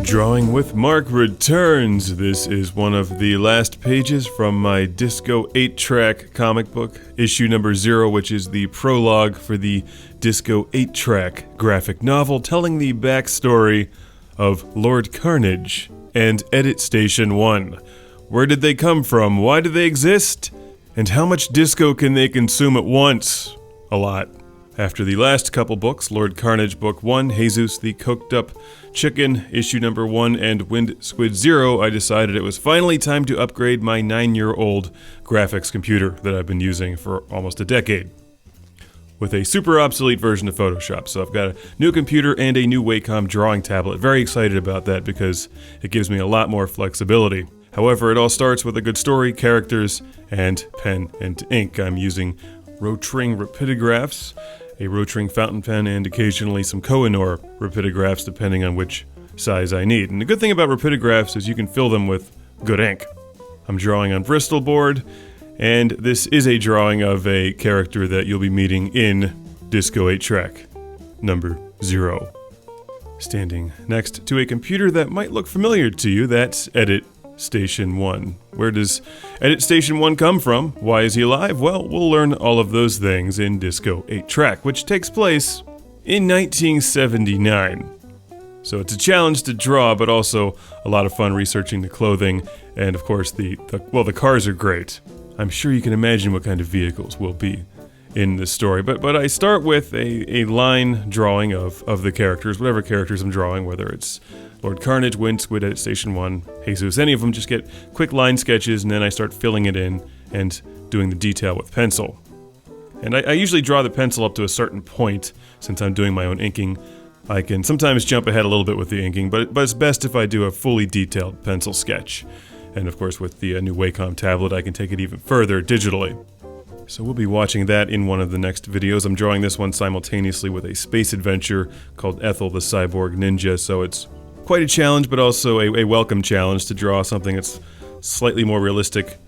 Drawing with Mark returns. This is one of the last pages from my Disco 8-track comic book, issue number 0, which is the prologue for the Disco 8-track graphic novel telling the backstory of Lord Karnage and Edit Station 1. Where did they come from? Why do they exist? And how much disco can they consume at once? A lot. After the last couple books, Lord Karnage Book 1, Jesus the Cooked Up Chicken, issue number 1, and Wind Squid 0, I decided it was finally time to upgrade my 9-year-old graphics computer that I've been using for almost a decade, with a super obsolete version of Photoshop. So I've got a new computer and a new Wacom drawing tablet. Very excited about that because it gives me a lot more flexibility. However, it all starts with a good story, characters, and pen and ink. I'm using Rotring rapidographs, a Rotring fountain pen, and occasionally some Kohinoor rapidographs depending on which size I need. And the good thing about rapidographs is you can fill them with good ink. I'm drawing on Bristol board, and this is a drawing of a character that you'll be meeting in Disco 8-track number 0. Standing next to a computer that might look familiar to you, that's Edit Station 1. Where does Edit Station 1 come from? Why is he alive? Well, we'll learn all of those things in Disco 8-track, which takes place in 1979. So it's a challenge to draw, but also a lot of fun researching the clothing, and of course the cars are great. I'm sure you can imagine what kind of vehicles will be in this story, but I start with a line drawing of the characters, whatever characters I'm drawing, whether it's Lord Karnage, Wind Squid, Edit Station 1, Jesus, any of them, just get quick line sketches, and then I start filling it in and doing the detail with pencil. And I usually draw the pencil up to a certain point. Since I'm doing my own inking, I can sometimes jump ahead a little bit with the inking, but it's best if I do a fully detailed pencil sketch. And of course, with the new Wacom tablet, I can take it even further digitally. So we'll be watching that in one of the next videos. I'm drawing this one simultaneously with a space adventure called Ethel the Cyborg Ninja, so it's quite a challenge, but also a welcome challenge to draw something that's slightly more realistic,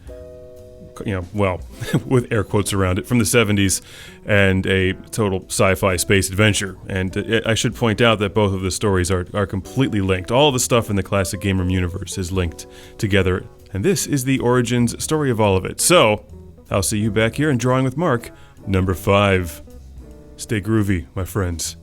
with air quotes around it, from the 70s, and a total sci-fi space adventure. And I should point out that both of the stories are completely linked. All the stuff in the classic game room universe is linked together, and this is the origins story of all of it. So, I'll see you back here in Drawing with Mark, number 5. Stay groovy, my friends.